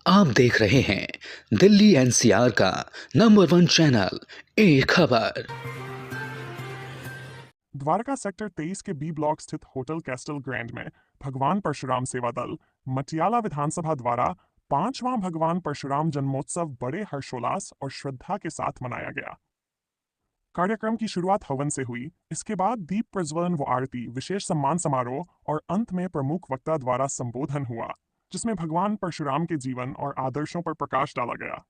आप देख रहे हैं दिल्ली एनसीआर का नंबर 1 चैनल एक खबर। द्वारका सेक्टर 23 के बी ब्लॉक स्थित होटल कैस्टल ग्रैंड में भगवान परशुराम सेवा दल मटियाला विधानसभा द्वारा 5वां भगवान परशुराम जन्मोत्सव बड़े हर्षोल्लास और श्रद्धा के साथ मनाया गया। कार्यक्रम की शुरुआत हवन से हुई। इसके बाद दीप प्रज्वलन व आरती, विशेष सम्मान समारोह और अंत में प्रमुख वक्ता द्वारा संबोधन हुआ, जिसमें भगवान परशुराम के जीवन और आदर्शों पर प्रकाश डाला गया।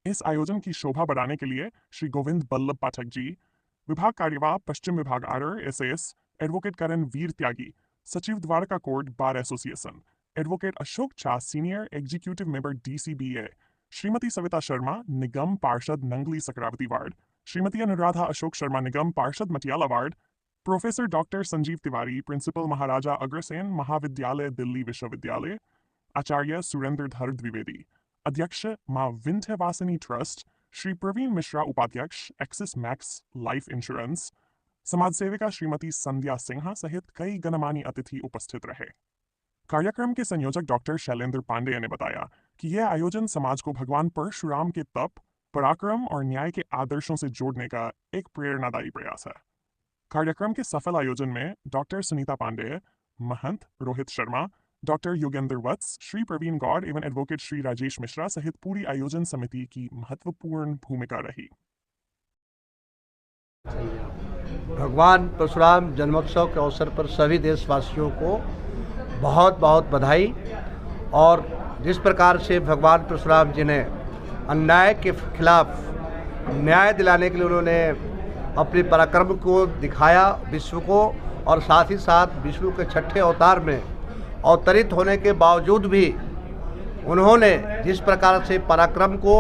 इस आयोजन की शोभा बढ़ाने के लिए श्री गोविंद बल्लभ पाठक जी, विभाग कार्यवाह पश्चिम विभाग R S advocate Karan Veer Tyagi, सचिव Dwarka court bar association, advocate Ashok Jha senior executive member DCBA, Shrimati Savita Sharma निगम पार्षद नंगली सक्रावती वार्ड, श्रीमती अनुराधा अशोक शर्मा निगम पार्षद Matiala ward, professor doctor Sanjeev Tiwari principal Maharaja Agrasen महाविद्यालय दिल्ली विश्वविद्यालय, आचार्य सुरेंद्रधर द्विवेदी, अध्यक्ष मां विंध्यवासिनी ट्रस्ट श्री प्रवीण मिश्रा, उपाध्यक्ष एक्सिस मैक्स लाइफ इंश्योरेंस, समाज सेविका श्रीमती संध्या सिन्हा सहित कई गणमान्य अतिथि उपस्थित रहे। कार्यक्रम के संयोजक डॉक्टर शैलेंद्र पांडेय ने बताया कि यह आयोजन समाज को भगवान परशुराम के तप, पराक्रम और न्याय के आदर्शों से जोड़ने का एक प्रेरणादायी प्रयास है। कार्यक्रम के सफल आयोजन में डॉक्टर सुनीता पांडेय, महंत रोहित शर्मा, डॉक्टर योगेंद्र वत्स, श्री प्रवीण गौड़ एवं एडवोकेट श्री राजेश मिश्रा सहित पूरी आयोजन समिति की महत्वपूर्ण भूमिका रही। भगवान परशुराम जन्मोत्सव के अवसर पर सभी देशवासियों को बहुत बहुत बधाई। और जिस प्रकार से भगवान परशुराम जी ने अन्याय के खिलाफ न्याय दिलाने के लिए उन्होंने अपने पराक्रम को दिखाया विश्व को, और साथ ही साथ विष्णु के छठे अवतार में अवतरित होने के बावजूद भी उन्होंने जिस प्रकार से पराक्रम को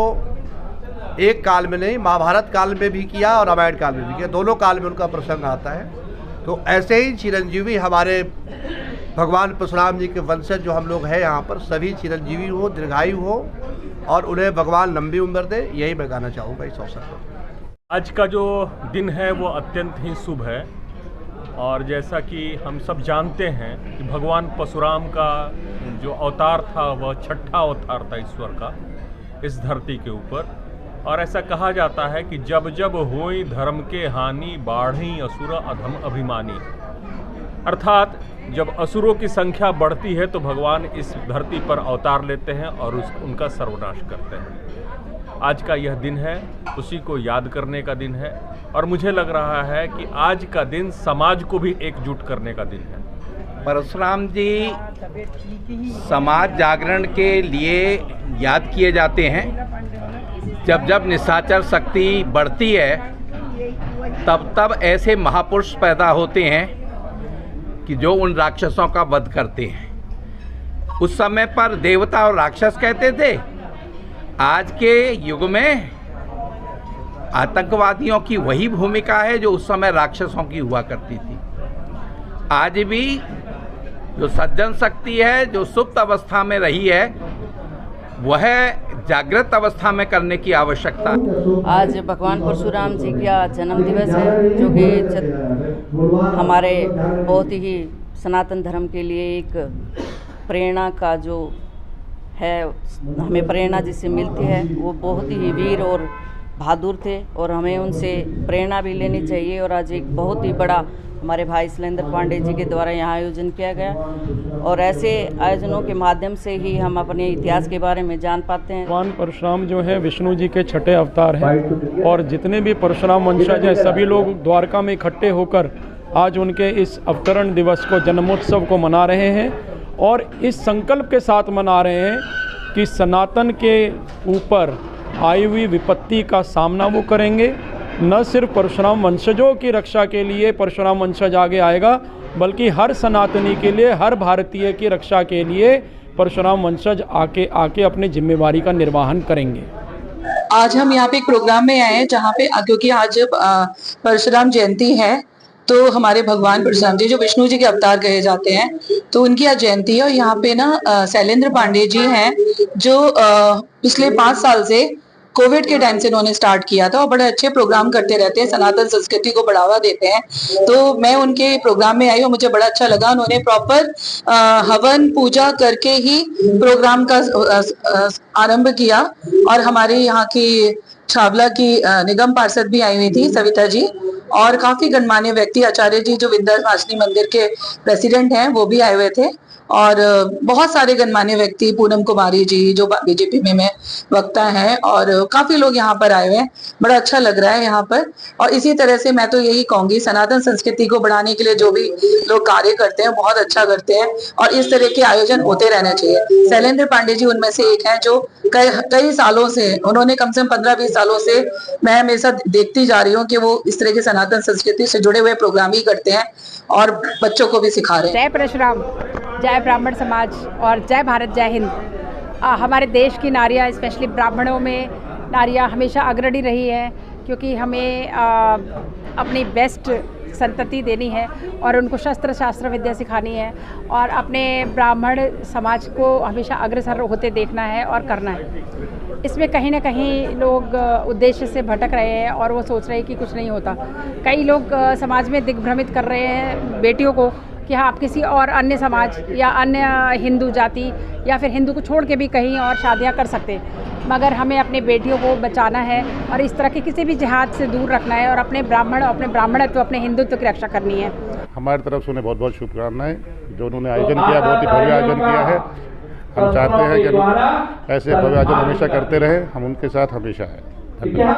एक काल में नहीं, महाभारत काल में भी किया और रामायण काल में भी किया, दोनों काल में उनका प्रसंग आता है। तो ऐसे ही चिरंजीवी हमारे भगवान परशुराम जी के वंशज जो हम लोग हैं यहाँ पर, सभी चिरंजीवी हो, दीर्घायु हो और उन्हें भगवान लंबी उम्र दे, यही मैं कहना चाहूँगा इस अवसर पर। आज का जो दिन है वो अत्यंत ही शुभ है, और जैसा कि हम सब जानते हैं कि भगवान परशुराम का जो अवतार था वह छठा अवतार था ईश्वर का इस धरती के ऊपर। और ऐसा कहा जाता है कि जब जब होई धर्म के हानि, बाढ़ी असुर अधम अभिमानी। अर्थात जब असुरों की संख्या बढ़ती है तो भगवान इस धरती पर अवतार लेते हैं और उनका सर्वनाश करते हैं। आज का यह दिन है, उसी को याद करने का दिन है, और मुझे लग रहा है कि आज का दिन समाज को भी एकजुट करने का दिन है। परशुराम जी समाज जागरण के लिए याद किए जाते हैं। जब जब निशाचर शक्ति बढ़ती है तब तब ऐसे महापुरुष पैदा होते हैं कि जो उन राक्षसों का वध करते हैं। उस समय पर देवता और राक्षस कहते थे, आज के युग में आतंकवादियों की वही भूमिका है जो उस समय राक्षसों की हुआ करती थी। आज भी जो सज्जन शक्ति है, जो सुप्त अवस्था में रही है, वह जागृत अवस्था में करने की आवश्यकता। आज भगवान परशुराम जी का जन्म दिवस है, जो कि हमारे बहुत ही सनातन धर्म के लिए एक प्रेरणा का जो है, हमें प्रेरणा जिससे मिलती है, वो बहुत ही वीर और बहादुर थे और हमें उनसे प्रेरणा भी लेनी चाहिए। और आज एक बहुत ही बड़ा हमारे भाई शैलेंद्र पांडे जी के द्वारा यहाँ आयोजन किया गया, और ऐसे आयोजनों के माध्यम से ही हम अपने इतिहास के बारे में जान पाते हैं। भगवान परशुराम जो है विष्णु जी के छठे अवतार हैं, और जितने भी परशुराम वंशज हैं सभी लोग द्वारका में इकट्ठे होकर आज उनके इस अवतरण दिवस को, जन्मोत्सव को मना रहे हैं, और इस संकल्प के साथ मना रहे हैं कि सनातन के ऊपर आई हुई विपत्ति का सामना वो करेंगे। न सिर्फ परशुराम वंशजों की रक्षा के लिए परशुराम वंशज आगे आएगा, बल्कि हर सनातनी के लिए, हर भारतीय की रक्षा के लिए परशुराम वंशज आके अपनी जिम्मेवारी का निर्वहन करेंगे। आज हम यहाँ पे एक प्रोग्राम में आए हैं जहाँ पे, क्योंकि आज परशुराम जयंती है, तो हमारे भगवान परशुराम जी जो विष्णु जी के अवतार कहे जाते हैं, तो उनकी आज जयंती है। और यहाँ पे ना शैलेंद्र पांडे जी हैं जो पिछले 5 साल से कोविड के टाइम से इन्होंने स्टार्ट किया था और बड़े अच्छे प्रोग्राम करते रहते हैं, सनातन संस्कृति को बढ़ावा देते हैं। तो मैं उनके प्रोग्राम में आई और मुझे बड़ा अच्छा लगा। उन्होंने प्रॉपर हवन पूजा करके ही प्रोग्राम का आरंभ किया और हमारे यहाँ की छावला की निगम पार्षद भी आई हुई थी, सविता जी, और काफी गणमान्य व्यक्ति, आचार्य जी जो विंध्यावासिनी मंदिर के प्रेसिडेंट हैं वो भी आए हुए थे, और बहुत सारे गणमान्य व्यक्ति, पूनम कुमारी जी जो बीजेपी में वक्ता हैं, और काफी लोग यहाँ पर आए हुए हैं। बड़ा अच्छा लग रहा है यहाँ पर। और इसी तरह से मैं तो यही कहूंगी, सनातन संस्कृति को बढ़ाने के लिए जो भी लोग कार्य करते हैं बहुत अच्छा करते हैं और इस तरह के आयोजन होते रहने चाहिए। शैलेंद्र पांडे जी उनमें से एक हैं जो कई सालों से, उन्होंने कम से कम 15-20 सालों से मैं हमेशा देखती जा रही हूँ कि वो इस तरह के सनातन संस्कृति से जुड़े हुए प्रोग्राम ही करते हैं और बच्चों को भी सिखा रहे हैं। जय परशुराम, जय ब्राह्मण समाज और जय भारत, जय हिंद। हमारे देश की नारियाँ, स्पेशली ब्राह्मणों में नारियाँ हमेशा अग्रणी रही हैं, क्योंकि हमें अपनी बेस्ट संतति देनी है और उनको शस्त्र शास्त्र विद्या सिखानी है और अपने ब्राह्मण समाज को हमेशा अग्रसर होते देखना है और करना है। इसमें कहीं ना कहीं लोग उद्देश्य से भटक रहे हैं और वो सोच रहे हैं कि कुछ नहीं होता। कई लोग समाज में दिग्भ्रमित कर रहे हैं बेटियों को कि हाँ आप किसी और अन्य समाज या अन्य हिंदू जाति या फिर हिंदू को छोड़ के भी कहीं और शादियां कर सकते हैं, मगर हमें अपने बेटियों को बचाना है और इस तरह के किसी भी जिहाद से दूर रखना है और अपने ब्राह्मणत्व, अपने हिंदुत्व की रक्षा करनी है। हमारी तरफ से उन्हें बहुत बहुत शुभकामनाएं। जो उन्होंने आयोजन किया, बहुत ही भव्य आयोजन किया है। हम चाहते हैं कि ऐसे भव्य आयोजन हमेशा करते रहें, हम उनके साथ हमेशा हैं। धन्यवाद।